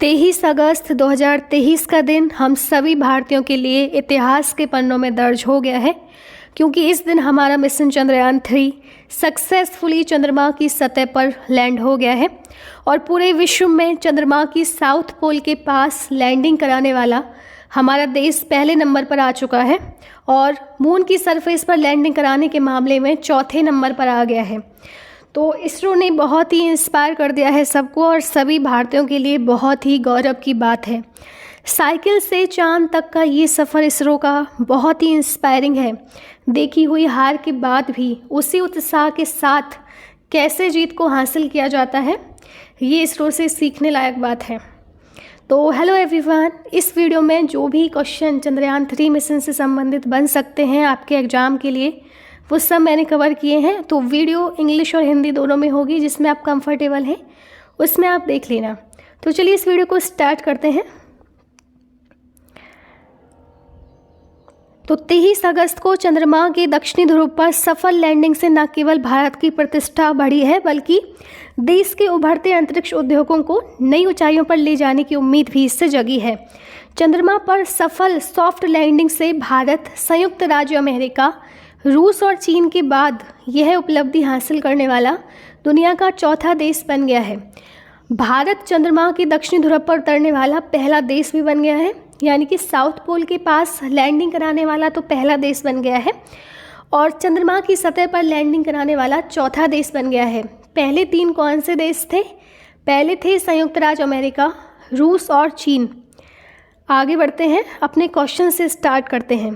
23 अगस्त 2023 का दिन हम सभी भारतीयों के लिए इतिहास के पन्नों में दर्ज हो गया है, क्योंकि इस दिन हमारा मिशन चंद्रयान-3 सक्सेसफुली चंद्रमा की सतह पर लैंड हो गया है और पूरे विश्व में चंद्रमा की साउथ पोल के पास लैंडिंग कराने वाला हमारा देश पहले नंबर पर आ चुका है और मून की सरफेस पर लैंडिंग कराने के मामले में चौथे नंबर पर आ गया है। तो इसरो ने बहुत ही इंस्पायर कर दिया है सबको और सभी भारतीयों के लिए बहुत ही गौरव की बात है। साइकिल से चांद तक का ये सफ़र इसरो का बहुत ही इंस्पायरिंग है। देखी हुई हार के बाद भी उसी उत्साह के साथ कैसे जीत को हासिल किया जाता है, ये इसरो से सीखने लायक बात है। तो हेलो एवरीवन, इस वीडियो में जो भी क्वेश्चन चंद्रयान-3 मिशन से संबंधित बन सकते हैं आपके एग्ज़ाम के लिए, वो सब मैंने कवर किए हैं। तो वीडियो इंग्लिश और हिंदी दोनों में होगी, जिसमें आप कंफर्टेबल हैं उसमें आप देख लेना। तो चलिए इस वीडियो को स्टार्ट करते हैं। तो 23 अगस्त को चंद्रमा के दक्षिणी ध्रुव पर सफल लैंडिंग से न केवल भारत की प्रतिष्ठा बढ़ी है, बल्कि देश के उभरते अंतरिक्ष उद्योगों को नई ऊंचाइयों पर ले जाने की उम्मीद भी इससे जगी है। चंद्रमा पर सफल सॉफ्ट लैंडिंग से भारत, संयुक्त राज्य अमेरिका, रूस और चीन के बाद यह उपलब्धि हासिल करने वाला दुनिया का चौथा देश बन गया है। भारत चंद्रमा के दक्षिणी ध्रुव पर उतरने वाला पहला देश भी बन गया है, यानी कि साउथ पोल के पास लैंडिंग कराने वाला तो पहला देश बन गया है और चंद्रमा की सतह पर लैंडिंग कराने वाला चौथा देश बन गया है। पहले तीन कौन से देश थे? पहले थे संयुक्त राज्य अमेरिका, रूस और चीन। आगे बढ़ते हैं, अपने क्वेश्चन से स्टार्ट करते हैं।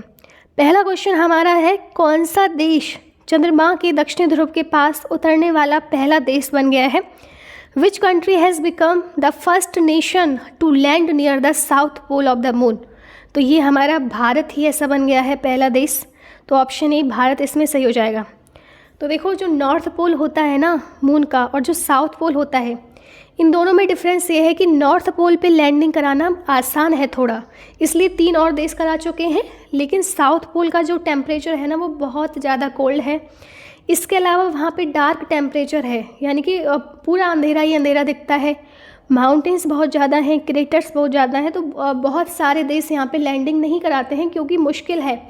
पहला क्वेश्चन हमारा है, कौन सा देश चंद्रमा के दक्षिणी ध्रुव के पास उतरने वाला पहला देश बन गया है? Which country has become the first nation to land near the south pole of the moon? तो ये हमारा भारत ही ऐसा बन गया है पहला देश। तो ऑप्शन ए भारत इसमें सही हो जाएगा। तो देखो, जो नॉर्थ पोल होता है ना मून का और जो साउथ पोल होता है, इन दोनों में डिफरेंस ये है कि नॉर्थ पोल पे लैंडिंग कराना आसान है थोड़ा, इसलिए 3 और देश करा चुके हैं। लेकिन साउथ पोल का जो टेम्परेचर है ना, वो बहुत ज़्यादा कोल्ड है। इसके अलावा वहाँ पे डार्क टेम्परेचर है, यानी कि पूरा अंधेरा ही अंधेरा दिखता है। माउंटेन्स बहुत ज़्यादा हैं, क्रेटर्स बहुत ज़्यादा हैं। तो बहुत सारे देश यहाँ पे लैंडिंग नहीं कराते हैं, क्योंकि मुश्किल है।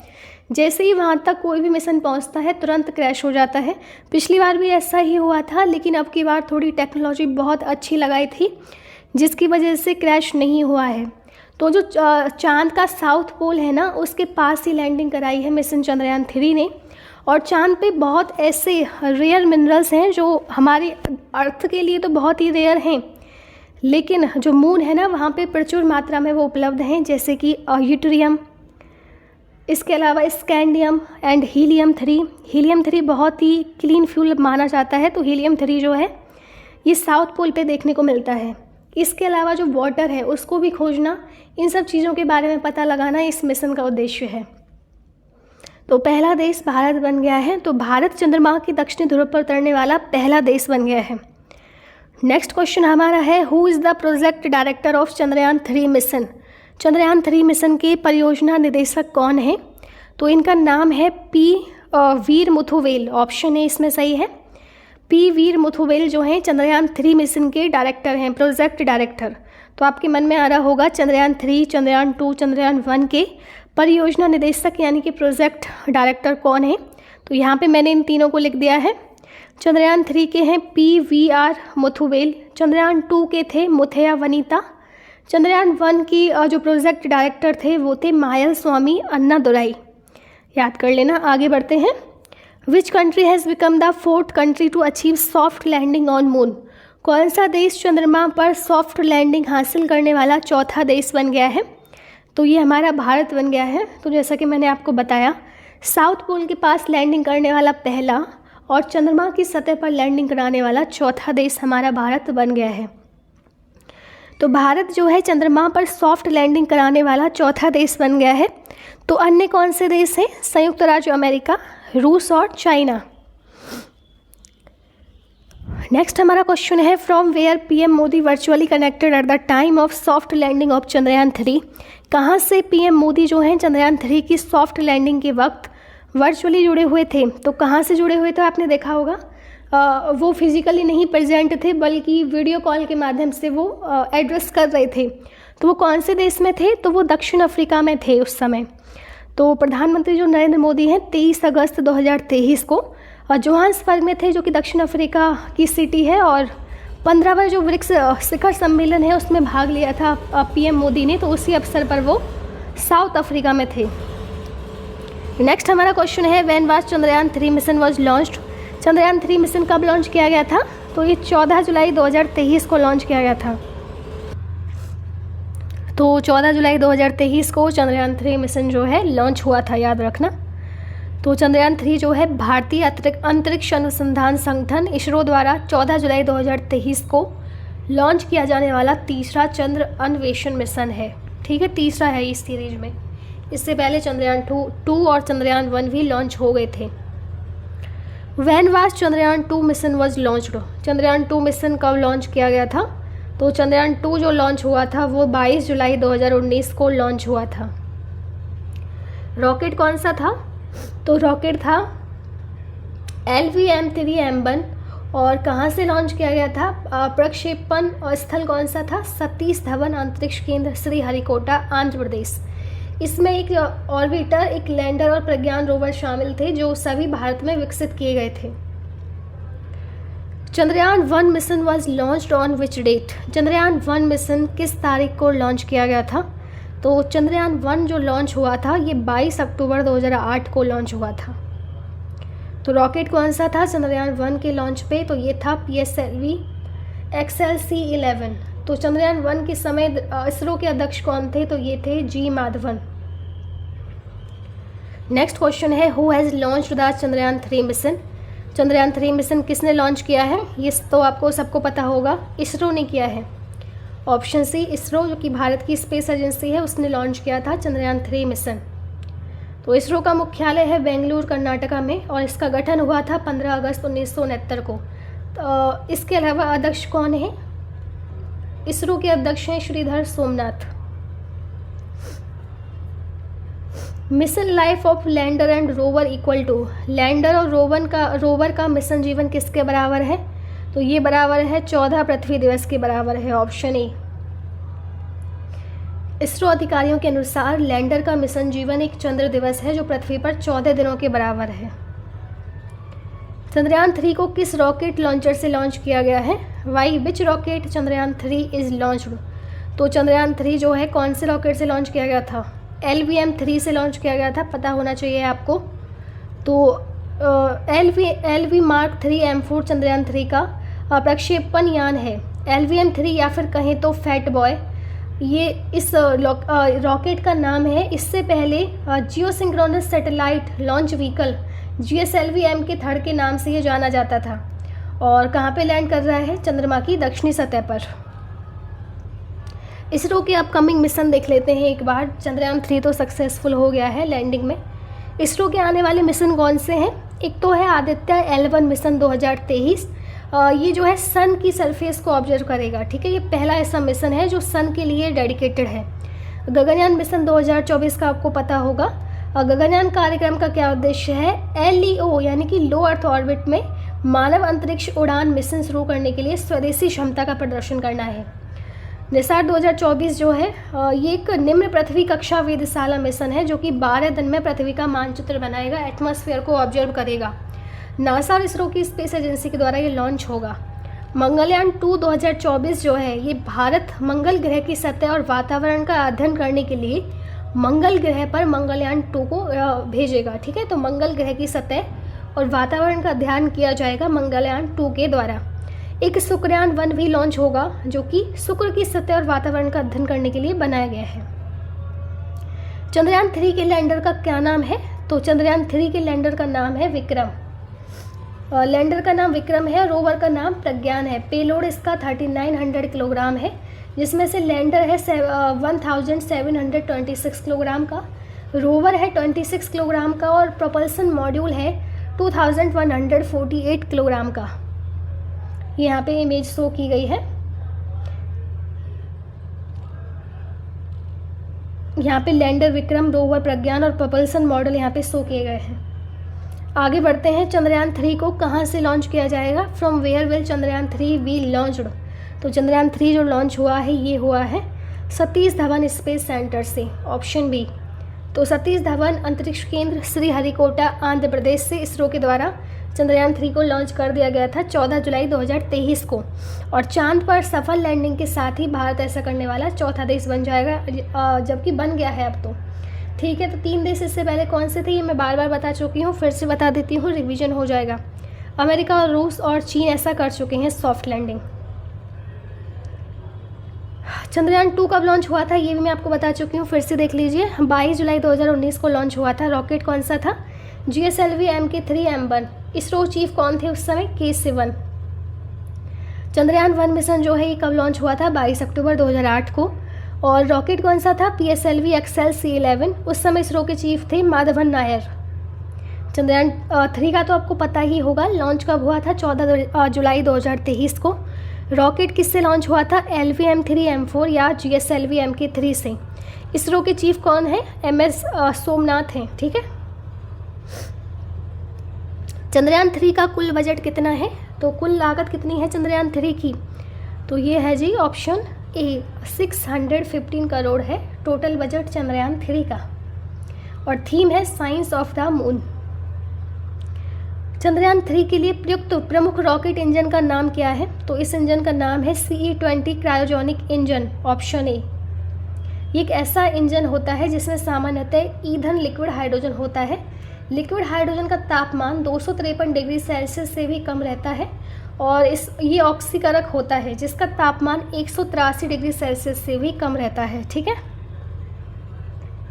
जैसे ही वहाँ तक कोई भी मिशन पहुँचता है तुरंत क्रैश हो जाता है। पिछली बार भी ऐसा ही हुआ था, लेकिन अब की बार थोड़ी टेक्नोलॉजी बहुत अच्छी लगाई थी, जिसकी वजह से क्रैश नहीं हुआ है। तो जो चांद का साउथ पोल है ना, उसके पास ही लैंडिंग कराई है मिशन चंद्रयान-3 ने। और चांद पे बहुत ऐसे रेयर मिनरल्स हैं जो हमारे अर्थ के लिए तो बहुत ही रेयर हैं, लेकिन जो मून है ना, वहाँ पे प्रचुर मात्रा में वो उपलब्ध हैं, जैसे कि यूट्रियम, इसके अलावा स्कैंडियम एंड हीलियम-3। हीलियम-3 बहुत ही क्लीन फ्यूल माना जाता है, तो हीलियम-3 जो है ये साउथ पोल पे देखने को मिलता है। इसके अलावा जो वाटर है उसको भी खोजना, इन सब चीज़ों के बारे में पता लगाना इस मिशन का उद्देश्य है। तो पहला देश भारत बन गया है। तो भारत चंद्रमा के दक्षिणी ध्रुव पर उतरने वाला पहला देश बन गया है। नेक्स्ट क्वेश्चन हमारा है, who is the project director of Chandrayaan-3 mission? Chandrayaan-3 mission के परियोजना निदेशक कौन है? तो इनका नाम है P Veer Muthuvel. Option A इसमें सही है। पी वीर मुथुवेल जो हैं चंद्रयान-3 मिशन के डायरेक्टर हैं, प्रोजेक्ट डायरेक्टर। तो आपके मन में आ रहा होगा चंद्रयान-3, चंद्रयान-2, चंद्रयान-1 के परियोजना निदेशक यानी कि प्रोजेक्ट डायरेक्टर कौन है? तो यहाँ पे मैंने इन तीनों को लिख दिया है। चंद्रयान-3 के हैं PVR मुथुवेल, चंद्रयान-2 के थे मुथैया वनीता, चंद्रयान-1 की जो प्रोजेक्ट डायरेक्टर थे वो थे मायलस्वामी अन्नादुराई। याद कर लेना। आगे बढ़ते हैं। Which country has become the 4th country to achieve soft landing on moon? कौन सा देश चंद्रमा पर सॉफ्ट लैंडिंग हासिल करने वाला चौथा देश बन गया है? तो ये हमारा भारत बन गया है। तो जैसा कि मैंने आपको बताया, साउथ पोल के पास लैंडिंग करने वाला पहला और चंद्रमा की सतह पर लैंडिंग कराने वाला चौथा देश हमारा भारत बन गया है। तो भारत जो है चंद्रमा पर सॉफ्ट लैंडिंग कराने वाला चौथा देश बन गया है। तो अन्य कौन से देश हैं? संयुक्त राज्य अमेरिका, रूस और चाइना। नेक्स्ट हमारा क्वेश्चन है, from where PM Modi virtually connected at the time of soft landing of Chandrayaan? कहाँ से पीएम मोदी जो हैं चंद्रयान-3 की सॉफ्ट लैंडिंग के वक्त वर्चुअली जुड़े हुए थे? तो कहाँ से जुड़े हुए थे आपने देखा होगा, वो फिजिकली नहीं प्रेजेंट थे बल्कि वीडियो कॉल के माध्यम से वो एड्रेस कर रहे थे। तो वो कौन से देश में थे? तो वो दक्षिण अफ्रीका में थे उस समय। तो प्रधानमंत्री जो नरेंद्र मोदी हैं 23 अगस्त 2023 को जोहान्सबर्ग में थे, जो कि दक्षिण अफ्रीका की सिटी है। और 15वां जो ब्रिक्स शिखर सम्मेलन है उसमें भाग लिया था पीएम मोदी ने, तो उसी अवसर पर वो साउथ अफ्रीका में थे। नेक्स्ट हमारा क्वेश्चन है, when was Chandrayaan 3 mission was launched? Chandrayaan 3 mission कब लॉन्च किया गया था? तो ये 14 जुलाई 2023 को लॉन्च किया गया था। तो 14 जुलाई 2023 को चंद्रयान 3 मिशन जो है लॉन्च हुआ था, याद रखना। तो चंद्रयान 3 जो है भारतीय अंतरिक्ष अनुसंधान संगठन इसरो द्वारा 14 जुलाई 2023 को लॉन्च किया जाने वाला तीसरा चंद्र अन्वेषण मिशन है। ठीक है, तीसरा है इस सीरीज में। इससे पहले चंद्रयान 2 और चंद्रयान 1 भी लॉन्च हो गए थे। When was Chandrayaan 2 mission was launched? Chandrayaan 2 mission कब लॉन्च किया गया था? तो चंद्रयान 2 जो लॉन्च हुआ था वो 22 जुलाई 2019 को लॉन्च हुआ था। रॉकेट कौन सा था? तो रॉकेट था LVM-3M1। और कहाँ से लॉन्च किया गया था? प्रक्षेपण और स्थल कौन सा था? सतीश धवन अंतरिक्ष केंद्र श्रीहरिकोटा, आंध्र प्रदेश। इसमें एक ऑर्बिटर, एक लैंडर और प्रज्ञान रोवर शामिल थे जो सभी भारत में विकसित किए गए थे। Chandrayaan 1 mission was launched on which date? Chandrayaan 1 mission किस तारीख को लॉन्च किया गया था? तो चंद्रयान 1 जो लॉन्च हुआ था ये 22 अक्टूबर 2008 को लॉन्च हुआ था। तो रॉकेट कौन सा था चंद्रयान 1 के लॉन्च पे? तो ये था PSLV XLC-11। तो चंद्रयान 1 के समय इसरो के अध्यक्ष कौन थे? तो ये थे G माधवन। नेक्स्ट क्वेश्चन है, who has launched the Chandrayaan 3 mission? Chandrayaan 3 mission किसने लॉन्च किया है? ये तो आपको सबको पता होगा, इसरो ने किया है। ऑप्शन सी, इसरो, जो कि भारत की स्पेस एजेंसी है, उसने लॉन्च किया था चंद्रयान 3 मिशन। तो इसरो का मुख्यालय है बेंगलुरु, कर्नाटका में, और इसका गठन हुआ था 15 अगस्त 1969 को। तो इसके अलावा अध्यक्ष कौन है? इसरो के अध्यक्ष हैं Shridhar Somanath. Mission life of lander and rover equal to? Lander और रोवर का मिशन जीवन किसके बराबर है? तो ये बराबर है 14 पृथ्वी दिवस के बराबर है, ऑप्शन ए। इसरो अधिकारियों के अनुसार लैंडर का मिशन जीवन एक चंद्र दिवस है जो पृथ्वी पर 14 दिनों के बराबर है। चंद्रयान 3 को किस रॉकेट लॉन्चर से लॉन्च किया गया है? By which rocket Chandrayaan 3 is launched? तो चंद्रयान 3 जो है कौन से रॉकेट से लॉन्च किया गया था? LVM-3 से लॉन्च किया गया था, पता होना चाहिए आपको। तो LV Mark 3 M4 चंद्रयान 3 का प्रक्षेपण यान है। LVM-3 या फिर कहें तो फैट बॉय, ये इस रॉकेट का नाम है। इससे पहले geosynchronous satellite launch vehicle GSLV-M के थर्ड के नाम से ये जाना जाता था। और कहाँ पे लैंड कर रहा है? चंद्रमा की दक्षिणी सतह पर। इसरो के अपकमिंग मिशन देख लेते हैं एक बार। चंद्रयान 3 तो सक्सेसफुल हो गया है लैंडिंग में। इसरो के आने वाले मिशन कौन से हैं? एक तो है आदित्य L1 मिशन 2023। ये जो है सन की सरफेस को ऑब्जर्व करेगा। ठीक है, ये पहला ऐसा मिशन है जो सन के लिए डेडिकेटेड है। गगनयान मिशन 2024 का आपको पता होगा। गगनयान कार्यक्रम का क्या उद्देश्य है? LEO यानी कि लो अर्थ ऑर्बिट में मानव अंतरिक्ष उड़ान मिशन शुरू करने के लिए स्वदेशी क्षमता का प्रदर्शन करना है। निसार 2024 जो है ये एक निम्न पृथ्वी कक्षा वेधशाला मिशन है जो कि 12 दिन में पृथ्वी का मानचित्र बनाएगा, एटमॉस्फेयर को ऑब्जर्व करेगा। नासा और इसरो की स्पेस एजेंसी के द्वारा ये लॉन्च होगा। मंगलयान 2 2024 जो है ये भारत मंगल ग्रह की सतह और वातावरण का अध्ययन करने के लिए मंगल ग्रह पर मंगलयान 2 को भेजेगा। ठीक है, तो मंगल ग्रह की सतह और वातावरण का अध्ययन किया जाएगा मंगलयान 2 के द्वारा। एक शुक्रयान 1 भी लॉन्च होगा जो कि शुक्र की सतह और वातावरण का अध्ययन करने के लिए बनाया गया है। चंद्रयान 3 के लैंडर का क्या नाम है? तो चंद्रयान 3 के लैंडर का नाम है विक्रम। लैंडर का नाम विक्रम है, रोवर का नाम प्रज्ञान है। पेलोड इसका 3900 किलोग्राम है, जिसमें से लैंडर है 1726 किलोग्राम का, रोवर है 26 किलोग्राम का और प्रोपल्सन मॉड्यूल है 2148 किलोग्राम का। यहाँ पे इमेज शो की गई है। यहाँ पे लैंडर विक्रम, रोवर प्रज्ञान और प्रोपल्सन मॉडल यहाँ पे शो किए गए हैं। आगे बढ़ते हैं, चंद्रयान 3 को कहाँ से लॉन्च किया जाएगा? From where will Chandrayaan 3 be launched? तो चंद्रयान 3 जो लॉन्च हुआ है ये हुआ है सतीश धवन स्पेस सेंटर से, ऑप्शन बी। तो सतीश धवन अंतरिक्ष केंद्र श्रीहरिकोटा आंध्र प्रदेश से इसरो के द्वारा चंद्रयान 3 को लॉन्च कर दिया गया था 14 जुलाई 2023 को, और चांद पर सफल लैंडिंग के साथ ही भारत ऐसा करने वाला चौथा देश बन जाएगा, जबकि बन गया है अब तो। ठीक है, तो 3 देश इससे पहले कौन से थे ये मैं बार बार बता चुकी हूँ, फिर से बता देती हूँ, रिवीजन हो जाएगा। अमेरिका और रूस और चीन ऐसा कर चुके हैं सॉफ्ट लैंडिंग। चंद्रयान 2 कब लॉन्च हुआ था ये भी मैं आपको बता चुकी हूँ, फिर से देख लीजिए। 22 जुलाई 2019 को लॉन्च हुआ था। रॉकेट कौन सा था? GSLV Mk3M1। इसरो चीफ कौन थे उस समय? के सिवन। चंद्रयान 1 मिशन जो है ये कब लॉन्च हुआ था? 22 अक्टूबर 2008 को। और रॉकेट कौन सा था? PSLV XLC11। उस समय इसरो के चीफ थे माधवन नायर। चंद्रयान 3 का तो आपको पता ही होगा, लॉन्च कब हुआ था? 14 जुलाई 2023 को। रॉकेट किससे लॉन्च हुआ था? LV-M3M4 या GSLV Mk3 से। इसरो के चीफ कौन है? MS सोमनाथ हैं। ठीक है, चंद्रयान 3 का कुल बजट कितना है? तो कुल लागत कितनी है चंद्रयान 3 की? तो ये है जी ऑप्शन ए, 615 करोड़ है टोटल बजट चंद्रयान 3 का, और थीम है science of the moon. Chandrayaan 3 के लिए प्रयुक्त प्रमुख रॉकेट इंजन का नाम क्या है? तो इस इंजन का नाम है CE-20 cryogenic engine, option A. ये एक ऐसा इंजन होता है जिसमें सामान्यतः ईंधन लिक्विड हाइड्रोजन होता है। लिक्विड हाइड्रोजन का तापमान 253 डिग्री सेल्सियस से भी कम रहता है, और ये ऑक्सीकारक होता है जिसका तापमान 183 डिग्री सेल्सियस से भी कम रहता है। ठीक है,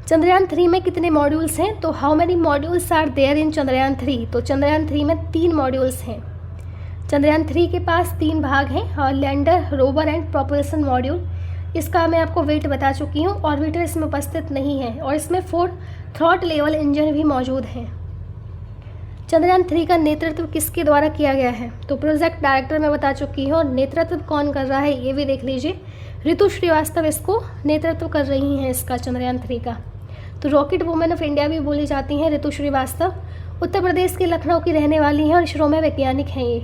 चंद्रयान 3 में कितने मॉड्यूल्स हैं? तो how many modules are there in Chandrayaan 3? तो चंद्रयान 3 में 3 मॉड्यूल्स हैं। चंद्रयान 3 के पास 3 भाग हैं, lander, rover and propulsion module. इसका मैं आपको वेट बता चुकी हूँ, ऑर्बिटर इसमें उपस्थित नहीं है, और इसमें 4 थ्रॉट लेवल इंजन भी मौजूद हैं। चंद्रयान 3 का नेतृत्व किसके द्वारा किया गया है? तो प्रोजेक्ट डायरेक्टर मैं बता चुकी हूँ, और नेतृत्व कौन कर रहा है ये भी देख लीजिए। ऋतु श्रीवास्तव इसको नेतृत्व कर रही हैं इसका, चंद्रयान 3 का। तो रॉकेट वुमेन ऑफ इंडिया भी बोली जाती हैं ऋतु श्रीवास्तव। उत्तर प्रदेश के लखनऊ की रहने वाली हैं और इसरो में वैज्ञानिक हैं ये।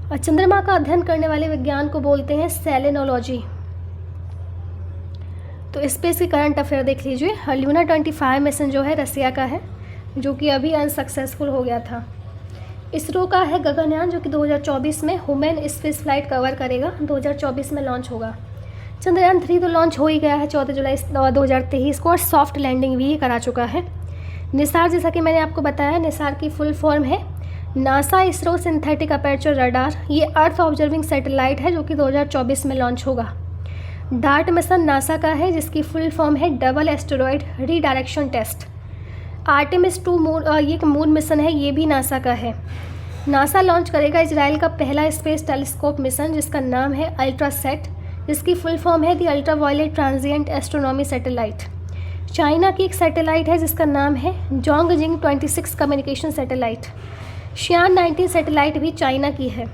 और चंद्रमा का अध्ययन करने वाले विज्ञान को बोलते हैं सेलेनोलॉजी। तो स्पेस की करंट अफेयर देख लीजिए। लूना 25 मिशन जो है रसिया का है, जो कि अभी अनसक्सेसफुल हो गया था। इसरो का है गगनयान, जो कि 2024 में ह्यूमन स्पेस फ्लाइट कवर करेगा, 2024 में लॉन्च होगा। चंद्रयान 3 तो लॉन्च हो ही गया है 14 जुलाई 2023 को, और सॉफ्ट लैंडिंग भी करा चुका है। निसार, जैसा कि मैंने आपको बताया, निसार की फुल फॉर्म है NASA ISRO synthetic aperture radar. ये अर्थ ऑब्जर्विंग सैटेलाइट है जो कि 2024 में लॉन्च होगा। डार्ट मिशन नासा का है, जिसकी फुल फॉर्म है double asteroid redirection test. Artemis 2 moon, ये एक मून मिशन है, ये भी नासा का है। नासा लॉन्च करेगा इजराइल का पहला स्पेस टेलीस्कोप मिशन, जिसका नाम है अल्ट्रासेट, जिसकी फुल फॉर्म है the ultra violet transient astronomy satellite. China की एक सैटेलाइट है जिसका नाम है Zhongxing 26 communication satellite. Shiyan 19 satellite भी चाइना की है।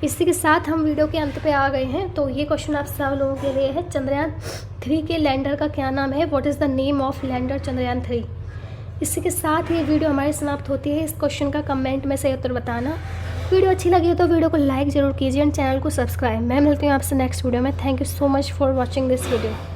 इसी के साथ हम वीडियो के अंत पे आ गए हैं। तो ये क्वेश्चन आप सब लोगों के लिए है, चंद्रयान 3 के लैंडर का क्या नाम है? What is the name of lander Chandrayaan 3? इसी के साथ ये वीडियो हमारी समाप्त होती है। इस क्वेश्चन का कमेंट में सही उत्तर बताना। वीडियो अच्छी लगी तो वीडियो को लाइक ज़रूर कीजिए और चैनल को सब्सक्राइब। मैं मिलती हूँ आपसे नेक्स्ट वीडियो में। Thank you so much for watching this video.